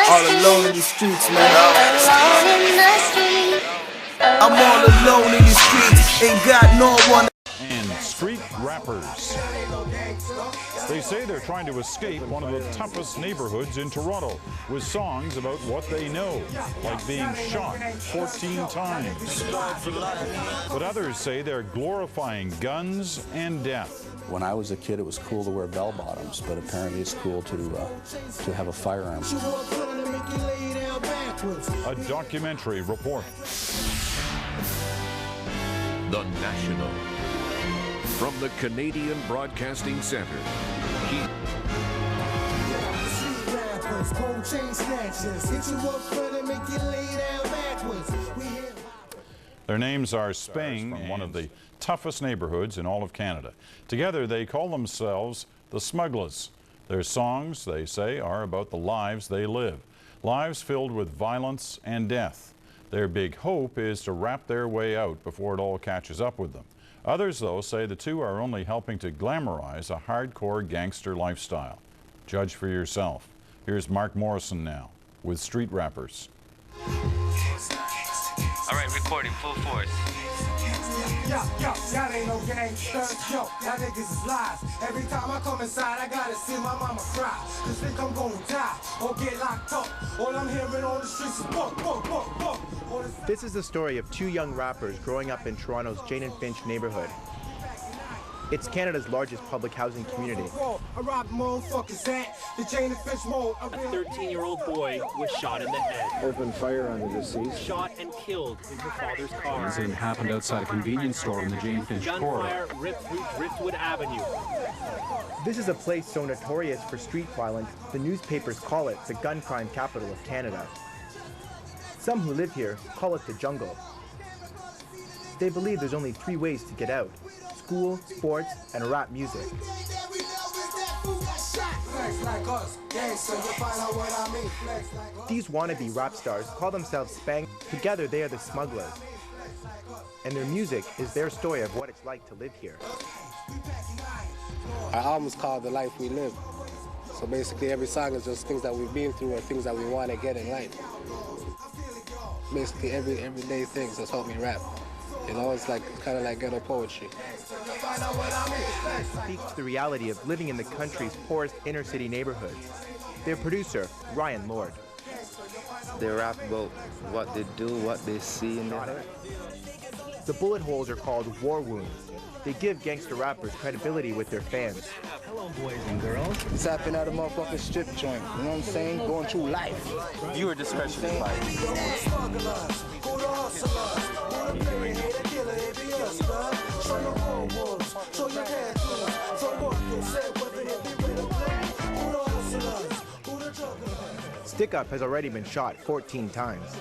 All alone in the streets, man. I'm all alone in the streets, ain't got no one. And street rappers. They say they're trying to escape one of the toughest neighborhoods in Toronto with songs about what they know, like being shot 14 times. But others say they're glorifying guns and death. When I was a kid, it was cool to wear bell-bottoms, but apparently it's cool to have a firearm. A documentary report. The National. From the Canadian Broadcasting Centre. Their names are Spang, from one of the toughest neighborhoods in all of Canada. Together they call themselves the Smugglaz. Their songs, they say, are about the lives they live. Lives filled with violence and death. Their big hope is to rap their way out before it all catches up with them. Others, though, say the two are only helping to glamorize a hardcore gangster lifestyle. Judge for yourself. Here's Mark Morrison now with Street Rappers. All right, recording full force. Y'all ain't no gangsters, y'all niggas is lies. Every time I come inside, I gotta see my mama cry. Cause think I'm gonna die or get locked up. All I'm hearing on the streets is buck. This is the story of two young rappers growing up in Toronto's Jane and Finch neighborhood. It's Canada's largest public housing community. A 13-year-old boy was shot in the head. Opened fire on the deceased. Shot and killed in her father's car. The incident happened outside a convenience store in the Jane and Finch corridor. Gunfire ripped through Driftwood Avenue. This is a place so notorious for street violence, the newspapers call it the gun crime capital of Canada. Some who live here call it the jungle. They believe there's only three ways to get out: school, sports, and rap music. These wannabe rap stars call themselves Spang. Together they are the Smugglaz. And their music is their story of what it's like to live here. Our album's called The Life We Live. So basically every song is just things that we've been through or things that we want to get in life. Basically everyday things that's helped me rap. You know, it's like kind of like ghetto poetry. It speaks to the reality of living in the country's poorest inner city neighborhoods. Their producer, Ryan Lord. They rap about what they do, what they see in their heart. The bullet holes are called war wounds. They give gangster rappers credibility with their fans. Hello, boys and girls. It's happening at a motherfucking strip joint. You know what I'm saying? Going through life. You are discretion advised. Stick Up has already been shot 14 times.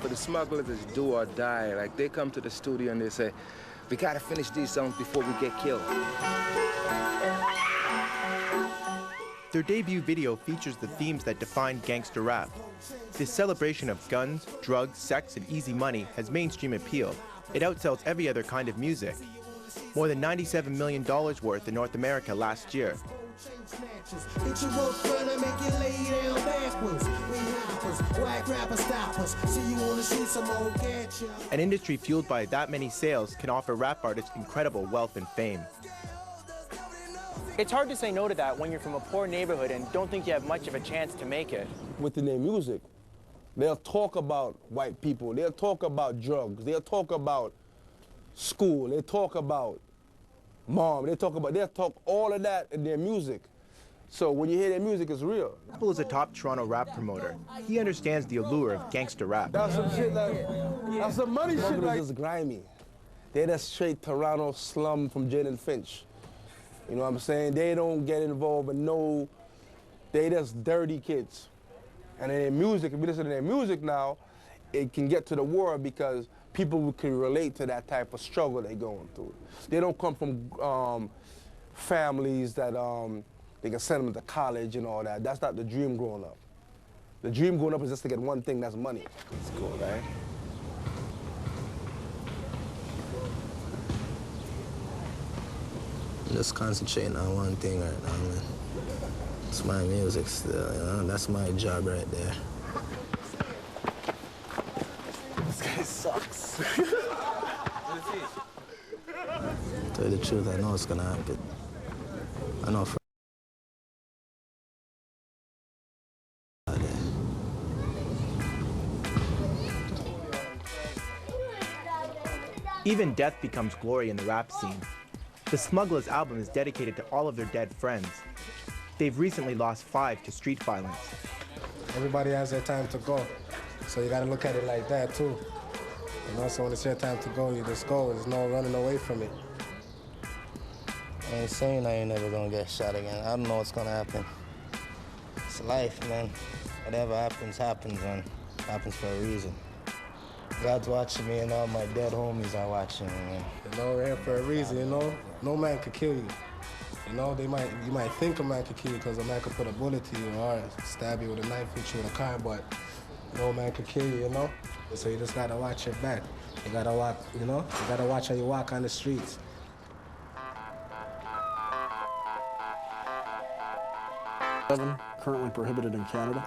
For the Smugglaz, it's do or die. Like, they come to the studio and they say, we gotta finish these songs before we get killed. Their debut video features the themes that define gangster rap. This celebration of guns, drugs, sex, and easy money has mainstream appeal. It outsells every other kind of music. More than $97 million worth in North America last year. An industry fueled by that many sales can offer rap artists incredible wealth and fame. It's hard to say no to that when you're from a poor neighborhood and don't think you have much of a chance to make it. Within their music, they'll talk about white people, they'll talk about drugs, they'll talk about school, they'll talk about mom, they'll talk all of that in their music. So when you hear their music, it's real. Apple is a top Toronto rap promoter. He understands the allure of gangster rap. That's some shit that's some money shit. Like, just grimy. They're that straight Toronto slum from Jane and Finch. You know what I'm saying? They don't get involved in they just dirty kids. And in their music, if you listen to their music now, it can get to the world because people can relate to that type of struggle they're going through. They don't come from families that they can send them to college and all that. That's not the dream growing up. The dream going up is just to get one thing, that's money. It's cool, right? Just concentrating on one thing right now, man. It's my music still, you know? That's my job right there. This guy sucks. To tell you the truth, I know it's gonna happen. I know for Even death becomes glory in the rap scene. The Smugglaz album is dedicated to all of their dead friends. They've recently lost 5 to street violence. Everybody has their time to go, so you gotta look at it like that too. You know, so when it's your time to go, you just go. There's no running away from it. I ain't saying I ain't never gonna get shot again. I don't know what's gonna happen. It's life, man. Whatever happens, happens, and happens for a reason. God's watching me, and all my dead homies are watching me, man. You know, we're here for a reason, you know? No man could kill you. You know, you might think a man could kill you because a man could put a bullet to you or stab you with a knife, hit you with a car, but no man could kill you, you know? So you just gotta watch your back. You gotta walk, you know? You gotta watch how you walk on the streets. Currently prohibited in Canada.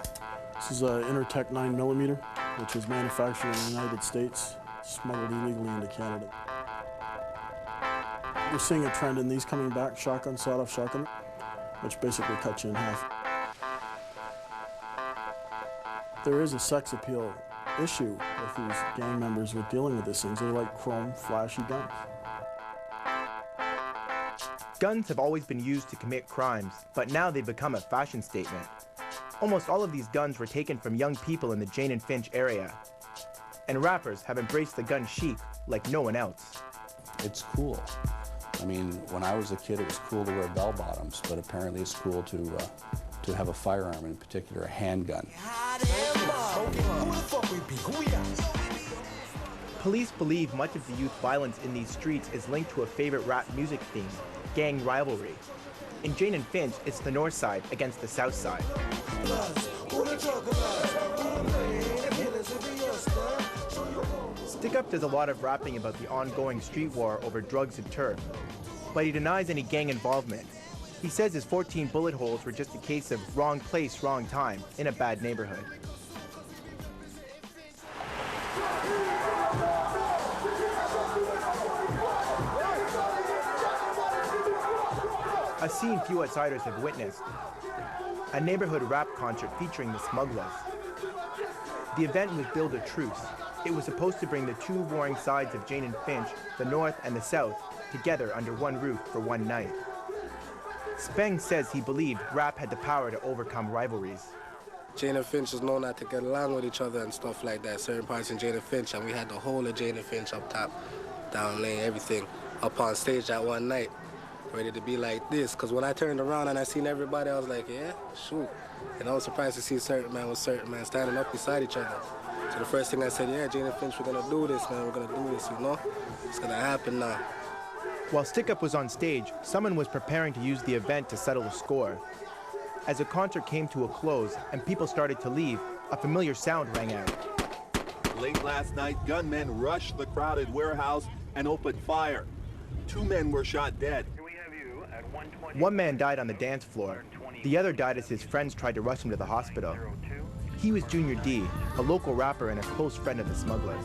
This is an Intertech 9mm, which is manufactured in the United States, smuggled illegally into Canada. We're seeing a trend in these coming back, shotgun, sawed-off shotgun, which basically cuts you in half. There is a sex appeal issue with these gang members with dealing with these things. They're like chrome, flashy guns. Guns have always been used to commit crimes, but now they've become a fashion statement. Almost all of these guns were taken from young people in the Jane and Finch area. And rappers have embraced the gun chic like no one else. It's cool. I mean, when I was a kid, it was cool to wear bell-bottoms, but apparently it's cool to have a firearm, in particular a handgun. Police believe much of the youth violence in these streets is linked to a favorite rap music theme, gang rivalry. In Jane and Finch, it's the north side against the south side. Stick Up does a lot of rapping about the ongoing street war over drugs and turf, but he denies any gang involvement. He says his 14 bullet holes were just a case of wrong place, wrong time in a bad neighborhood. A scene few outsiders have witnessed. A neighborhood rap concert featuring the Smugglaz. The event was billed a truce. It was supposed to bring the two warring sides of Jane and Finch, the north and the south, together under one roof for one night. Speng says he believed rap had the power to overcome rivalries. Jane and Finch is known not to get along with each other and stuff like that. Certain parts in Jane and Finch, and we had the whole of Jane and Finch up top, down lane, everything, up on stage that one night, ready to be like this. Because when I turned around and I seen everybody, I was like, yeah, shoot. And I was surprised to see certain man with certain man standing up beside each other. So the first thing I said, yeah, Jane and Finch, we're gonna do this, man, we're gonna do this, you know? It's gonna happen now. While Stick Up was on stage, someone was preparing to use the event to settle a score. As the concert came to a close and people started to leave, a familiar sound rang out. Late last night, gunmen rushed the crowded warehouse and opened fire. 2 men were shot dead. One man died on the dance floor. The other died as his friends tried to rush him to the hospital. He was Junior D, a local rapper and a close friend of the Smugglaz.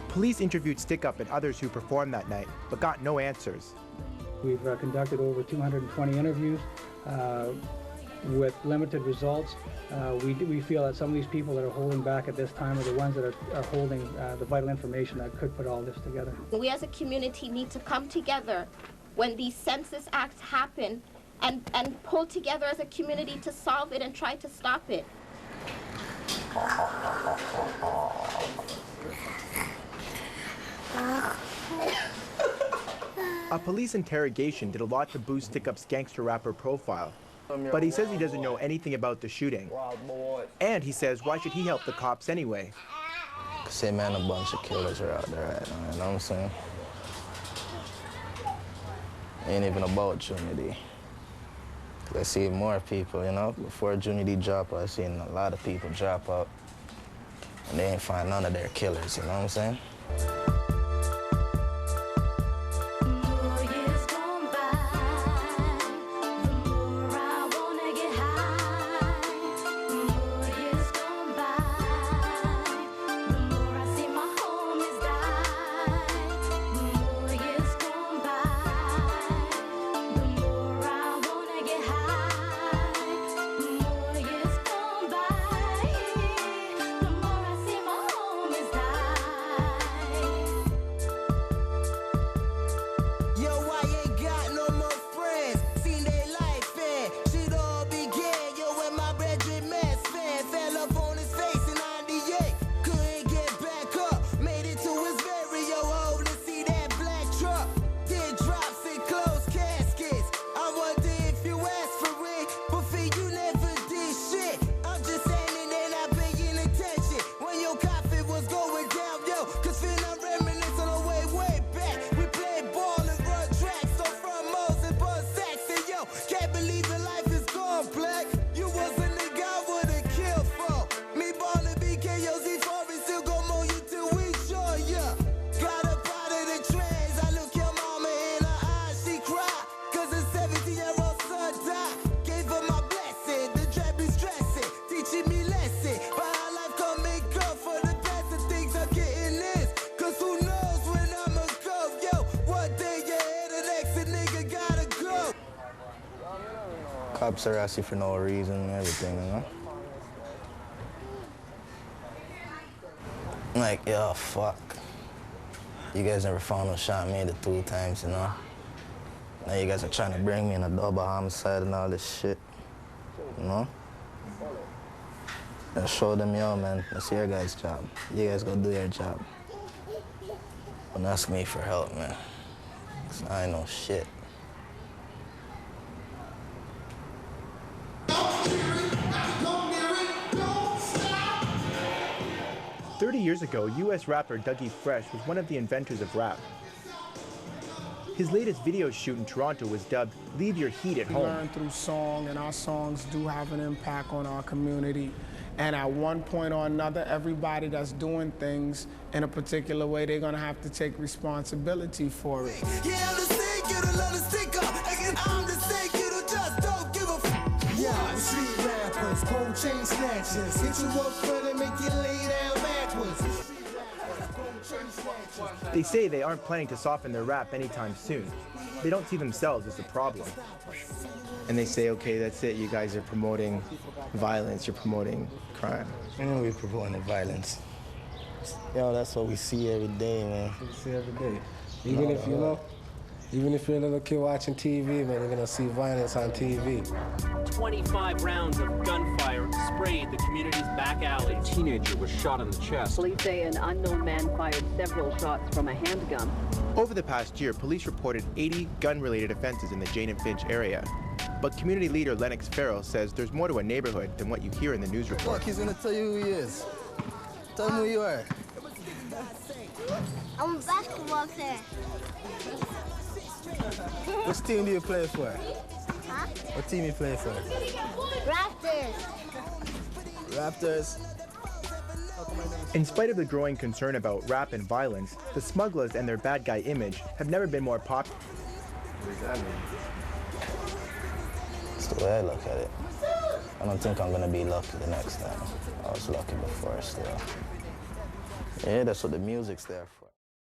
Police interviewed Stick Up and others who performed that night, but got no answers. We've conducted over 220 interviews with limited results. We feel that some of these people that are holding back at this time are the ones that are holding the vital information that could put all this together. We as a community need to come together when these census acts happen and pull together as a community to solve it and try to stop it. A police interrogation did a lot to boost Stick Up's gangster rapper profile. But he says he doesn't know anything about the shooting. And he says, why should he help the cops anyway? Say, man, a bunch of killers are out there right now, you know what I'm saying? Ain't even about unity. I see more people, you know? Before Junior D dropped out, I seen a lot of people drop out. And they ain't find none of their killers, you know what I'm saying? Cops harass you for no reason and everything, you know? Like, yo, fuck. You guys never found no shot me the 2 times, you know? Now you guys are trying to bring me in a double homicide and all this shit, you know? And show them, yo, man, that's your guys' job. You guys go do your job. Don't ask me for help, man. 'Cause I ain't no shit. 30 years ago, U.S. rapper Dougie Fresh was one of the inventors of rap. His latest video shoot in Toronto was dubbed "Leave Your Heat at Home." We learn through song, and our songs do have an impact on our community. And at one point or another, everybody that's doing things in a particular way, they're gonna have to take responsibility for it. Yeah, I'm the same kid who love to stick up. I'm the same kid who just don't give a f. Yeah, the street rappers, gold chain snatchers, hit you up front and make you lay down backwards. They say they aren't planning to soften their rap anytime soon. They don't see themselves as the problem. And they say, okay, that's it, you guys are promoting violence, you're promoting crime. And we're promoting violence. Yo, that's what we see every day, man. We see every day. Even if you know, even if you're a little kid watching TV, man, you're gonna see violence on TV. 25 rounds of gunfire sprayed the community's back alley. A teenager was shot in the chest. Police say an unknown man fired several shots from a handgun. Over the past year, police reported 80 gun-related offenses in the Jane and Finch area. But community leader Lennox Farrell says there's more to a neighborhood than what you hear in the news report. Fuck, he's gonna tell you who he is. Tell him who you are. I'm a basketball player. Which team do you play for? Huh? What team you play for? Raptors. Raptors. In spite of the growing concern about rap and violence, the Smugglaz and their bad guy image have never been more popular. What does that mean? That's the way I look at it. I don't think I'm gonna be lucky the next time. I was lucky before still. Yeah, that's what the music's there for.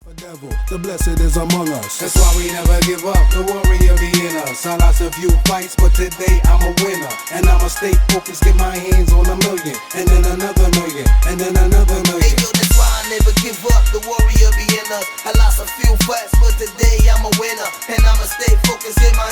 The devil, the blessed is among us. That's why we never give up, the warrior be in us. I lost a few fights, but today I'm a winner. And I'ma stay focused, get my hands on $1 million. And then another million, and then another million. Hey yo, that's why I never give up, the warrior be in us. I lost a few fights, but today I'm a winner. And I'ma stay focused, get my